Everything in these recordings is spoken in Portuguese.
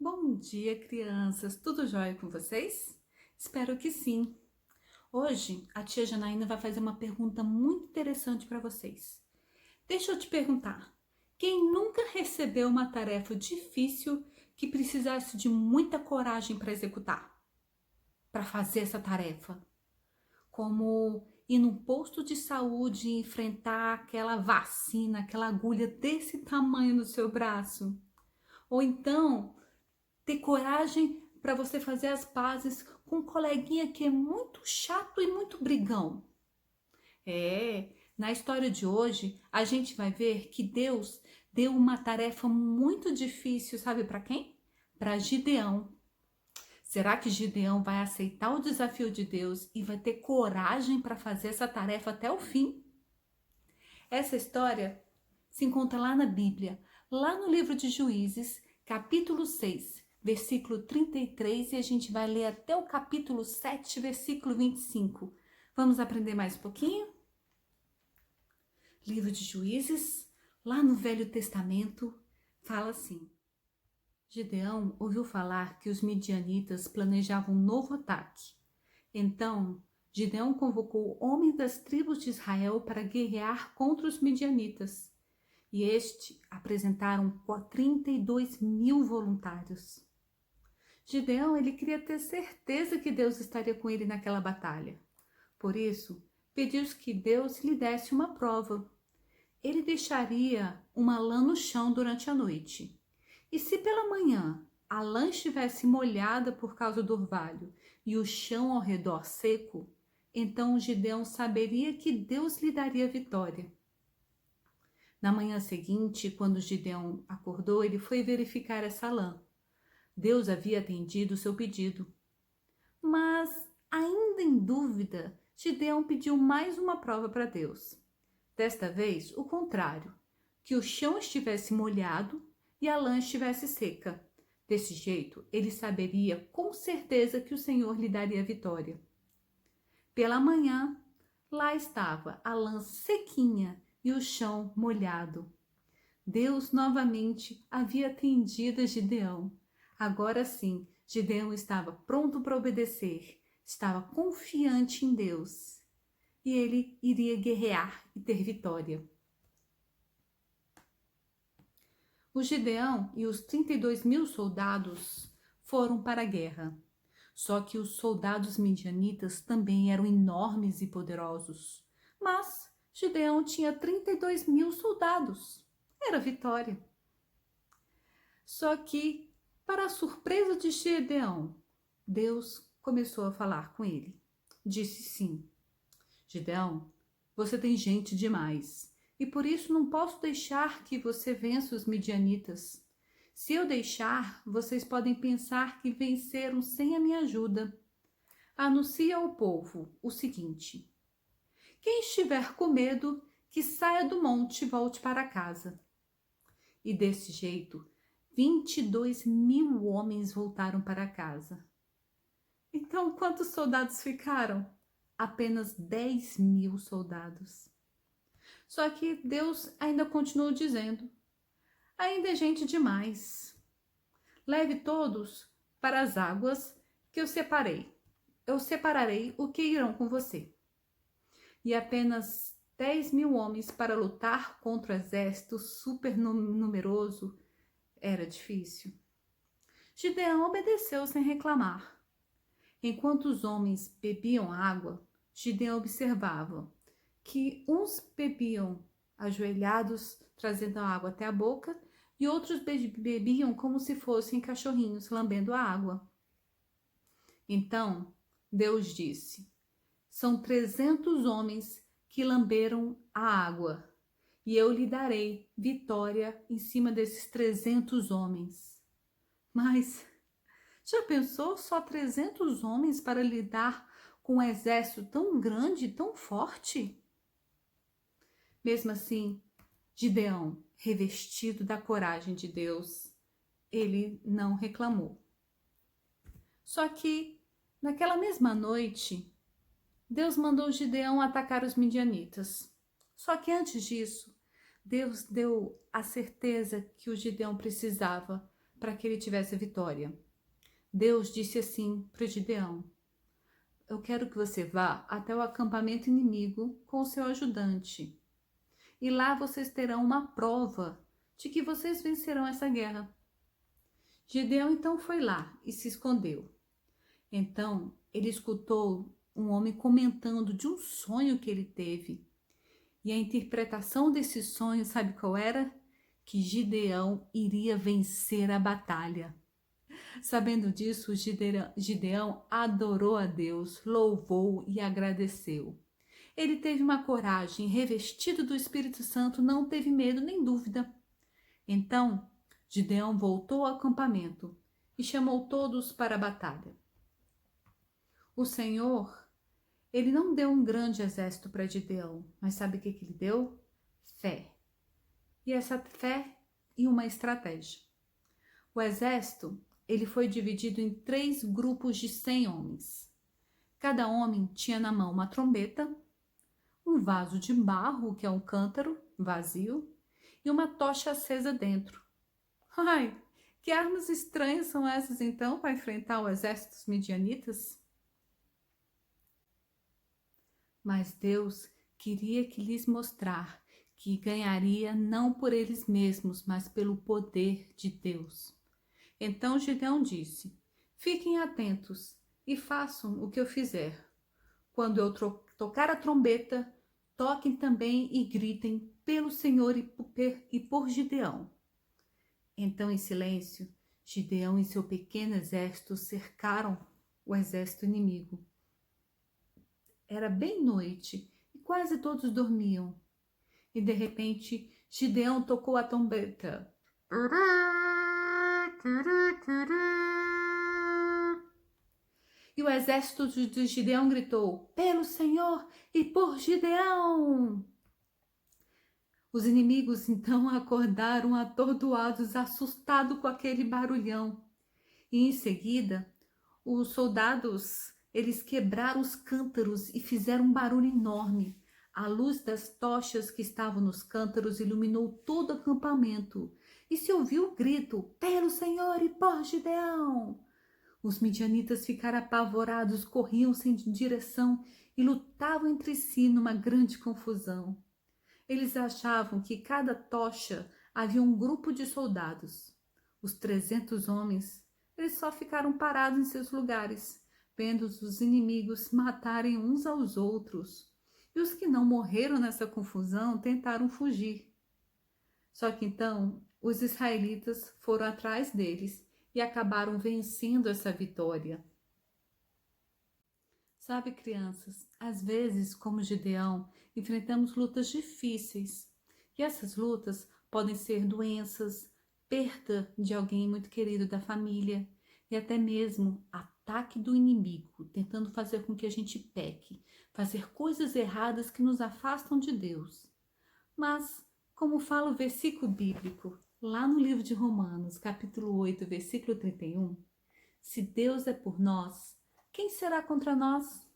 Bom dia, crianças! Tudo jóia com vocês? Espero que sim. Hoje, a tia Janaína vai fazer uma pergunta muito interessante para vocês. Deixa eu te perguntar: quem nunca recebeu uma tarefa difícil que precisasse de muita coragem para executar, para fazer essa tarefa? Como ir num posto de saúde e enfrentar aquela vacina, aquela agulha desse tamanho no seu braço? Ou então ter coragem para você fazer as pazes com um coleguinha que é muito chato e muito brigão. Na história de hoje, a gente vai ver que Deus deu uma tarefa muito difícil, sabe para quem? Para Gideão. Será que Gideão vai aceitar o desafio de Deus e vai ter coragem para fazer essa tarefa até o fim? Essa história se encontra lá na Bíblia, lá no livro de Juízes, capítulo 6, versículo 33, e a gente vai ler até o capítulo 7, versículo 25. Vamos aprender mais um pouquinho? Livro de Juízes, lá no Velho Testamento, fala assim: Gideão ouviu falar que os midianitas planejavam um novo ataque. Então, Gideão convocou homens das tribos de Israel para guerrear contra os midianitas. E apresentaram 32 mil voluntários. Gideão, ele queria ter certeza que Deus estaria com ele naquela batalha. Por isso, pediu que Deus lhe desse uma prova. Ele deixaria uma lã no chão durante a noite. E se pela manhã a lã estivesse molhada por causa do orvalho e o chão ao redor seco, então Gideão saberia que Deus lhe daria vitória. Na manhã seguinte, quando Gideão acordou, ele foi verificar essa lã. Deus havia atendido o seu pedido. Mas, ainda em dúvida, Gideão pediu mais uma prova para Deus. Desta vez, o contrário, que o chão estivesse molhado e a lã estivesse seca. Desse jeito, ele saberia com certeza que o Senhor lhe daria vitória. Pela manhã, lá estava a lã sequinha e o chão molhado. Deus novamente havia atendido a Gideão. Agora sim, Gideão estava pronto para obedecer, estava confiante em Deus. E ele iria guerrear e ter vitória. O Gideão e os 32 mil soldados foram para a guerra. Só que os soldados midianitas também eram enormes e poderosos. Mas Gideão tinha 32 mil soldados. Era vitória. Só que, para a surpresa de Gideão, Deus começou a falar com ele. Disse sim: Gideão, você tem gente demais e por isso não posso deixar que você vença os midianitas. Se eu deixar, vocês podem pensar que venceram sem a minha ajuda. Anuncia ao povo o seguinte: quem estiver com medo, que saia do monte e volte para casa. E desse jeito, 22 mil homens voltaram para casa. Então, quantos soldados ficaram? Apenas 10 mil soldados. Só que Deus ainda continuou dizendo: ainda é gente demais. Leve todos para as águas que eu separei. Eu separarei o que irão com você. E apenas 10 mil homens para lutar contra o exército super numeroso era difícil. Gideão obedeceu sem reclamar. Enquanto os homens bebiam água, Gideão observava que uns bebiam ajoelhados, trazendo a água até a boca, e outros bebiam como se fossem cachorrinhos, lambendo a água. Então, Deus disse: são 300 homens que lamberam a água, e eu lhe darei vitória em cima desses 300 homens. Mas já pensou só 300 homens para lidar com um exército tão grande e tão forte? Mesmo assim, Gideão, revestido da coragem de Deus, ele não reclamou. Só que, naquela mesma noite, Deus mandou Gideão atacar os midianitas. Só que antes disso, Deus deu a certeza que o Gideão precisava para que ele tivesse vitória. Deus disse assim para Gideão: eu quero que você vá até o acampamento inimigo com o seu ajudante. E lá vocês terão uma prova de que vocês vencerão essa guerra. Gideão então foi lá e se escondeu. Então ele escutou um homem comentando de um sonho que ele teve. E a interpretação desse sonho, sabe qual era? Que Gideão iria vencer a batalha. Sabendo disso, Gideão adorou a Deus, louvou e agradeceu. Ele teve uma coragem, revestido do Espírito Santo, não teve medo nem dúvida. Então, Gideão voltou ao acampamento e chamou todos para a batalha. O Senhor, ele não deu um grande exército para Gideão, mas sabe o que ele deu? Fé. E essa fé e uma estratégia. O exército, ele foi dividido em 3 grupos de 100 homens. Cada homem tinha na mão uma trombeta, um vaso de barro, que é um cântaro vazio, e uma tocha acesa dentro. Ai, que armas estranhas são essas então para enfrentar o exército dos midianitas? Mas Deus queria que lhes mostrar que ganharia não por eles mesmos, mas pelo poder de Deus. Então Gideão disse: fiquem atentos e façam o que eu fizer. Quando eu tocar a trombeta, toquem também e gritem pelo Senhor e por Gideão. Então, em silêncio, Gideão e seu pequeno exército cercaram o exército inimigo. Era bem noite e quase todos dormiam. E de repente, Gideão tocou a trombeta. E o exército de Gideão gritou: pelo Senhor e por Gideão! Os inimigos então acordaram atordoados, assustados com aquele barulhão. E em seguida, os soldados, eles quebraram os cântaros e fizeram um barulho enorme. A luz das tochas que estavam nos cântaros iluminou todo o acampamento. E se ouviu o grito: pelo Senhor e por Gideão! Os midianitas ficaram apavorados, corriam sem direção e lutavam entre si numa grande confusão. Eles achavam que cada tocha havia um grupo de soldados. Os 300 homens, eles só ficaram parados em seus lugares, vendo os inimigos matarem uns aos outros. E os que não morreram nessa confusão tentaram fugir. Só que então os israelitas foram atrás deles e acabaram vencendo essa vitória. Sabe, crianças, às vezes, como Gideão, enfrentamos lutas difíceis. E essas lutas podem ser doenças, perda de alguém muito querido da família e até mesmo ataque do inimigo, tentando fazer com que a gente peque, fazer coisas erradas que nos afastam de Deus. Mas, como fala o versículo bíblico, lá no livro de Romanos, capítulo 8, versículo 31, se Deus é por nós, quem será contra nós?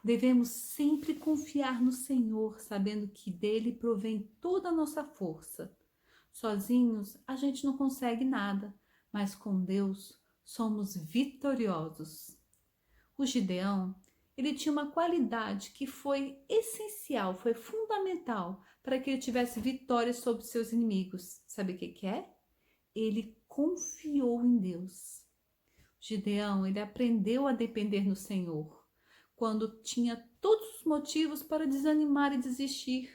Devemos sempre confiar no Senhor, sabendo que dele provém toda a nossa força. Sozinhos a gente não consegue nada, mas com Deus somos vitoriosos. O Gideão, ele tinha uma qualidade que foi essencial, foi fundamental para que ele tivesse vitória sobre seus inimigos. Sabe o que é? Ele confiou em Deus. Gideão, ele aprendeu a depender no Senhor, quando tinha todos os motivos para desanimar e desistir.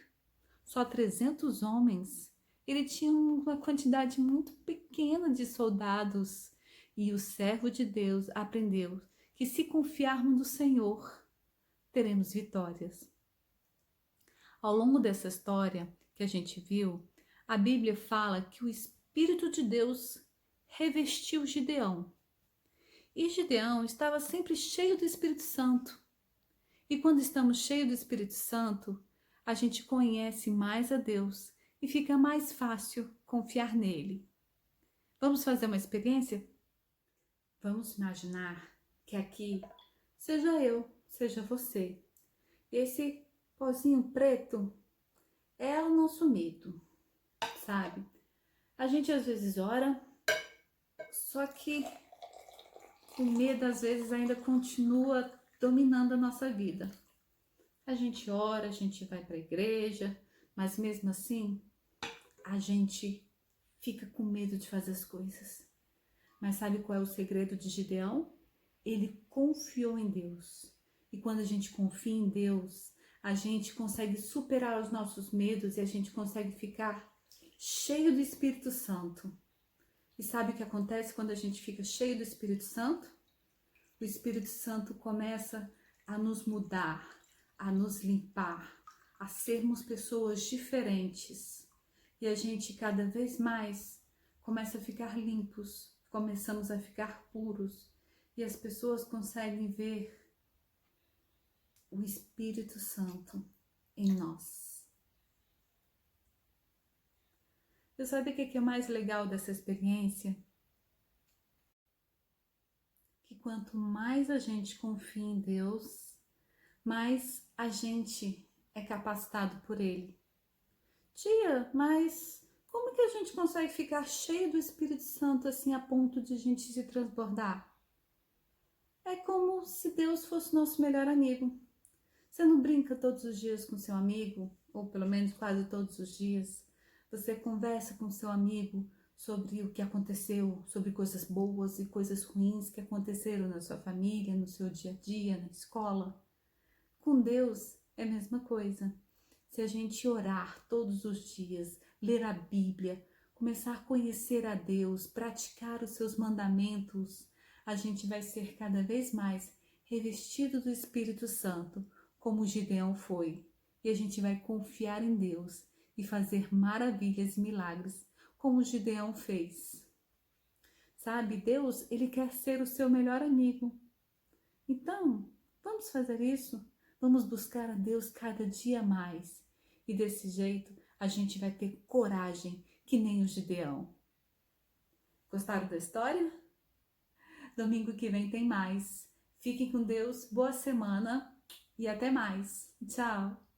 Só 300 homens. Ele tinha uma quantidade muito pequena de soldados. E o servo de Deus aprendeu que se confiarmos no Senhor, teremos vitórias. Ao longo dessa história que a gente viu, a Bíblia fala que o Espírito de Deus revestiu Gideão. E Gideão estava sempre cheio do Espírito Santo. E quando estamos cheios do Espírito Santo, a gente conhece mais a Deus e fica mais fácil confiar nele. Vamos fazer uma experiência? Vamos imaginar que aqui seja eu, seja você. Esse pozinho preto é o nosso medo, sabe? A gente às vezes ora Só que o medo às vezes ainda continua dominando a nossa vida. A gente ora, a gente vai para a igreja, mas mesmo assim a gente fica com medo de fazer as coisas. Mas sabe qual é o segredo de Gideão? Ele confiou em Deus. E quando a gente confia em Deus, a gente consegue superar os nossos medos e a gente consegue ficar cheio do Espírito Santo. E sabe o que acontece quando a gente fica cheio do Espírito Santo? O Espírito Santo começa a nos mudar, a nos limpar, a sermos pessoas diferentes. E a gente cada vez mais começa a ficar limpos, começamos a ficar puros. E as pessoas conseguem ver o Espírito Santo em nós. Você sabe o que é mais legal dessa experiência? Que quanto mais a gente confia em Deus, mais a gente é capacitado por Ele. Tia, mas como que a gente consegue ficar cheio do Espírito Santo assim a ponto de a gente se transbordar? É como se Deus fosse nosso melhor amigo. Você não brinca todos os dias com seu amigo, ou pelo menos quase todos os dias. Você conversa com seu amigo sobre o que aconteceu, sobre coisas boas e coisas ruins que aconteceram na sua família, no seu dia a dia, na escola. Com Deus é a mesma coisa. Se a gente orar todos os dias, ler a Bíblia, começar a conhecer a Deus, praticar os seus mandamentos, a gente vai ser cada vez mais revestido do Espírito Santo, como Gideão foi. E a gente vai confiar em Deus e fazer maravilhas e milagres, como Gideão fez. Sabe, Deus, Ele quer ser o seu melhor amigo. Então, vamos fazer isso? Vamos buscar a Deus cada dia mais. E desse jeito, a gente vai ter coragem, que nem o Gideão. Gostaram da história? Domingo que vem tem mais. Fiquem com Deus, boa semana e até mais. Tchau!